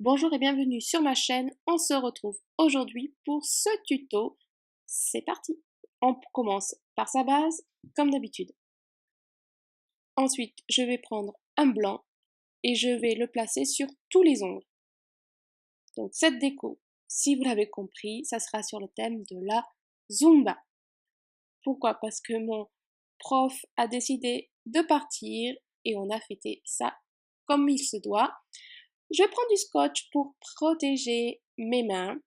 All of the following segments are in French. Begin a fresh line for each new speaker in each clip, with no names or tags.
Bonjour et bienvenue sur ma chaîne, on se retrouve aujourd'hui pour ce tuto. C'est parti! On commence par sa base, comme d'habitude. Ensuite, je vais prendre un blanc et je vais le placer sur tous les ongles. Donc cette déco, si vous l'avez compris, ça sera sur le thème de la Zumba. Pourquoi? Parce que mon prof a décidé de partir et on a fêté ça comme il se doit. Je prends du scotch pour protéger mes mains.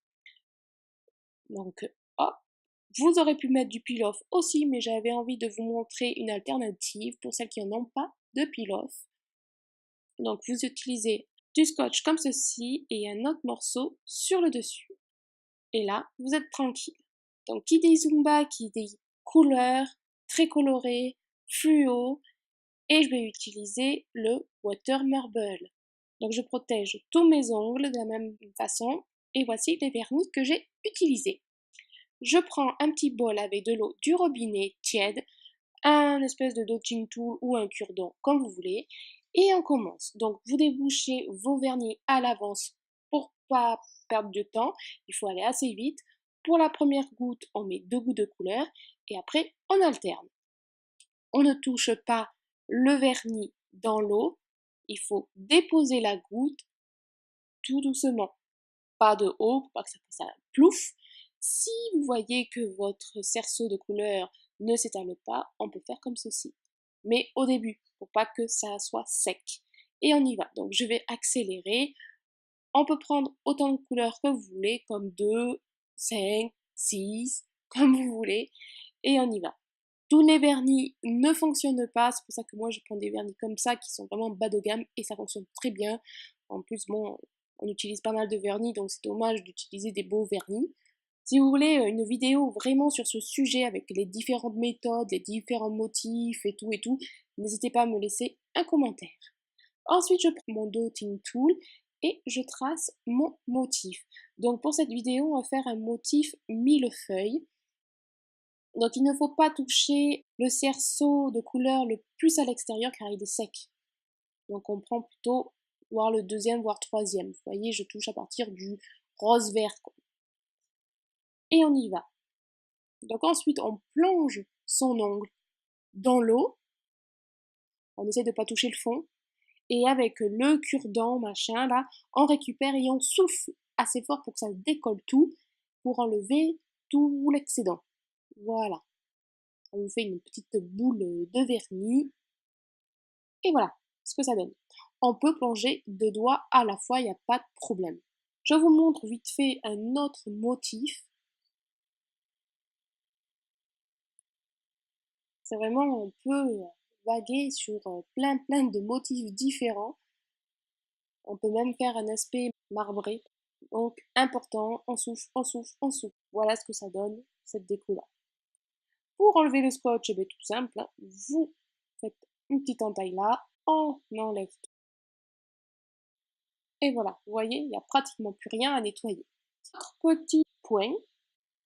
Donc, hop, vous aurez pu mettre du peel-off aussi, mais j'avais envie de vous montrer une alternative pour celles qui n'en ont pas de peel-off. Donc, vous utilisez du scotch comme ceci et un autre morceau sur le dessus. Et là, vous êtes tranquille. Donc, qui dit Zumba, qui dit couleurs, très colorées, fluo, et je vais utiliser le Water Marble. Donc, je protège tous mes ongles de la même façon, et voici les vernis que j'ai utilisés. Je prends un petit bol avec de l'eau du robinet tiède, un espèce de dotting tool ou un cure-dent comme vous voulez, et on commence. Donc vous débouchez vos vernis à l'avance pour pas perdre de temps, il faut aller assez vite. Pour la première goutte, on met 2 gouttes de couleur et après on alterne. On ne touche pas le vernis dans l'eau, il faut déposer la goutte tout doucement, pas de haut pour pas que ça fasse un plouf. Si vous voyez que votre cerceau de couleur ne s'étale pas, on peut faire comme ceci. Mais au début, pour pas que ça soit sec. Et on y va. Donc je vais accélérer. On peut prendre autant de couleurs que vous voulez, comme 2, 5, 6, comme vous voulez. Et on y va. Tous les vernis ne fonctionnent pas, c'est pour ça que moi je prends des vernis comme ça qui sont vraiment bas de gamme et ça fonctionne très bien. En plus, bon, on utilise pas mal de vernis, donc c'est dommage d'utiliser des beaux vernis. Si vous voulez une vidéo vraiment sur ce sujet avec les différentes méthodes, les différents motifs et tout, n'hésitez pas à me laisser un commentaire. Ensuite, je prends mon dotting tool et je trace mon motif. Donc pour cette vidéo, on va faire un motif millefeuille. Donc il ne faut pas toucher le cerceau de couleur le plus à l'extérieur car il est sec. Donc on prend plutôt voire le deuxième, voire troisième. Vous voyez, je touche à partir du rose vert. Et on y va. Donc ensuite, on plonge son ongle dans l'eau. On essaie de ne pas toucher le fond. Et avec le cure-dent, machin, là, on récupère et on souffle assez fort pour que ça décolle tout, pour enlever tout l'excédent. Voilà. On vous fait une petite boule de vernis. Et voilà ce que ça donne. On peut plonger 2 doigts à la fois, il n'y a pas de problème. Je vous montre vite fait un autre motif. C'est vraiment, on peut vaguer sur plein de motifs différents. On peut même faire un aspect marbré. Donc, important, on souffle, on souffle, on souffle. Voilà ce que ça donne, cette déco-là. Pour enlever le scotch, c'est tout simple. Hein. Vous faites une petite entaille là, on enlève tout. Et voilà, vous voyez, il n'y a pratiquement plus rien à nettoyer. Autre petit point,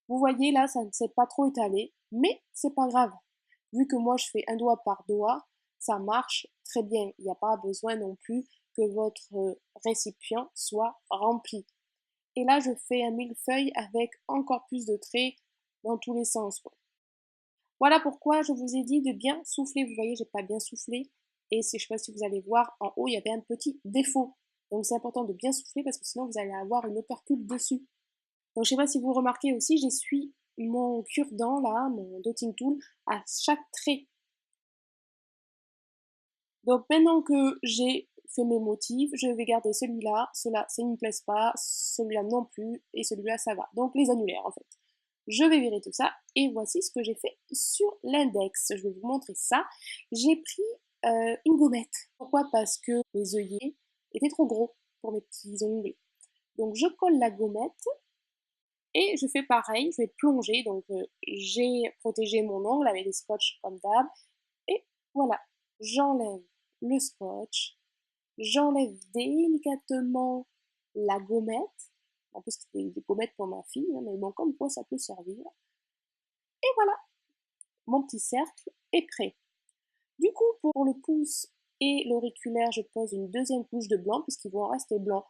vous voyez là, ça ne s'est pas trop étalé, mais c'est pas grave. Vu que moi je fais un doigt par doigt, ça marche très bien. Il n'y a pas besoin non plus que votre récipient soit rempli. Et là, je fais un millefeuille avec encore plus de traits dans tous les sens. Voilà pourquoi je vous ai dit de bien souffler. Vous voyez, j'ai pas bien soufflé. Et je ne sais pas si vous allez voir, en haut, il y avait un petit défaut. Donc c'est important de bien souffler parce que sinon vous allez avoir une opercule dessus. Donc je ne sais pas si vous remarquez aussi, j'essuie mon cure-dent là, mon dotting tool, à chaque trait. Donc maintenant que j'ai fait mes motifs, je vais garder celui-là, ceux-là, ça ne me plaise pas, celui-là non plus, et celui-là ça va. Donc les annulaires en fait. Je vais virer tout ça, et voici ce que j'ai fait sur l'index. Je vais vous montrer ça. J'ai pris une gommette. Pourquoi? Parce que mes œillets étaient trop gros pour mes petits ongles. Donc je colle la gommette, et je fais pareil, je vais plonger. Donc j'ai protégé mon ongle avec des scotch comme d'hab, et voilà, j'enlève le scotch, j'enlève délicatement la gommette. En plus, c'était des gommettes pour ma fille, hein, mais bon, comme quoi ça peut servir. Et voilà, mon petit cercle est prêt. Du coup, pour le pouce et l'auriculaire, je pose une deuxième couche de blanc, puisqu'ils vont en rester blancs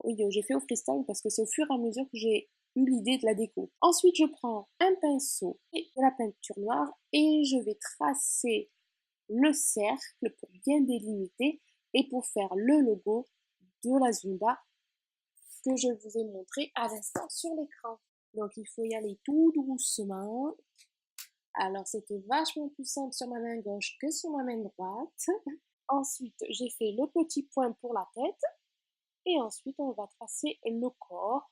Oui, j'ai fait au freestyle parce que c'est au fur et à mesure que j'ai eu l'idée de la déco. Ensuite, je prends un pinceau et de la peinture noire et je vais tracer le cercle pour bien délimiter et pour faire le logo de la Zumba que je vous ai montré à l'instant sur l'écran. Donc il faut y aller tout doucement. Alors c'était vachement plus simple sur ma main gauche que sur ma main droite. Ensuite, j'ai fait le petit point pour la tête. Et ensuite, on va tracer le corps.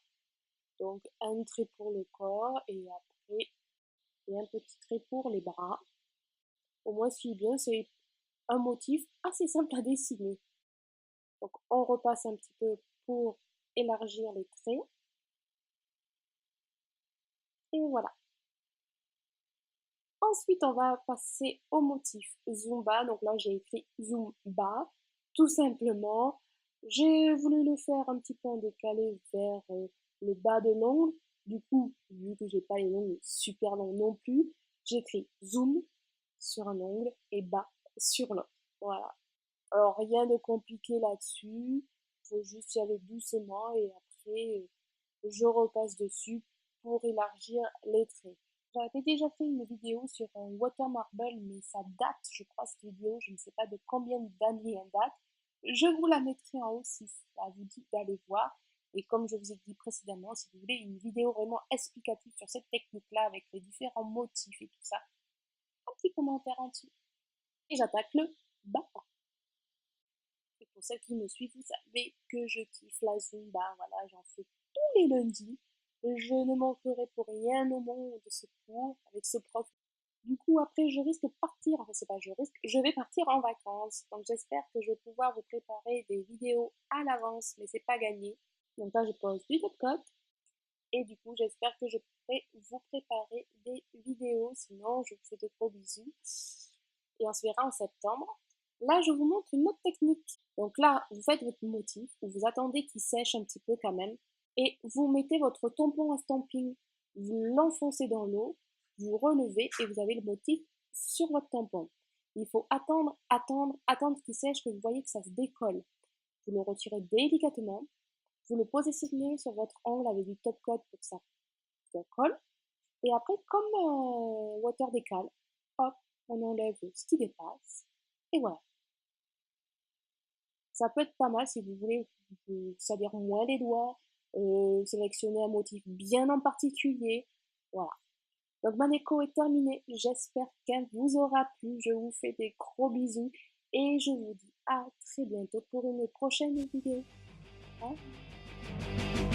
Donc un trait pour le corps et après un petit trait pour les bras. Au moins, ce qui est bien, c'est un motif assez simple à dessiner. Donc on repasse un petit peu pour élargir les traits. Et voilà. Ensuite, on va passer au motif Zumba. Donc là, j'ai écrit Zumba. Tout simplement, j'ai voulu le faire un petit peu en décalé vers le bas de l'ongle. Du coup, vu que j'ai pas les ongles super longs non plus, j'écris Zoom sur un ongle et bas sur l'autre. Voilà. Alors, rien de compliqué là-dessus. Faut juste y aller doucement et après, je repasse dessus pour élargir les traits. J'avais déjà fait une vidéo sur un water marble, mais ça date, je crois, cette vidéo. Je ne sais pas de combien d'années elle date. Je vous la mettrai en haut si ça vous dit d'aller voir. Et comme je vous ai dit précédemment, si vous voulez une vidéo vraiment explicative sur cette technique-là avec les différents motifs et tout ça, un petit commentaire en dessous. Et j'attaque le bas. Et pour celles qui me suivent, vous savez que je kiffe la Zumba. Voilà, j'en fais tous les lundis. Je ne manquerai pour rien au monde de ce cours avec ce prof. Du coup, après, je risque de partir. Enfin, c'est pas je risque, je vais partir en vacances. Donc, j'espère que je vais pouvoir vous préparer des vidéos à l'avance, mais c'est pas gagné. Donc là, je pose du top-code. Et du coup, j'espère que je pourrai vous préparer des vidéos. Sinon, je vous fais de gros bisous. Et on se verra en septembre. Là, je vous montre une autre technique. Donc là, vous faites votre motif, vous attendez qu'il sèche un petit peu quand même, et vous mettez votre tampon à stamping. Vous l'enfoncez dans l'eau, vous relevez et vous avez le motif sur votre tampon. Il faut attendre, attendre, attendre qu'il sèche, que vous voyez que ça se décolle. Vous le retirez délicatement, vous le positionnez sur votre ongle avec du top coat pour que ça colle. Et après, comme water décale, hop, on enlève ce qui dépasse. Et voilà. Ça peut être pas mal si vous voulez vous salir moins les doigts, sélectionner un motif bien en particulier. Voilà. Donc ma déco est terminée. J'espère qu'elle vous aura plu. Je vous fais des gros bisous et je vous dis à très bientôt pour une prochaine vidéo. Au revoir.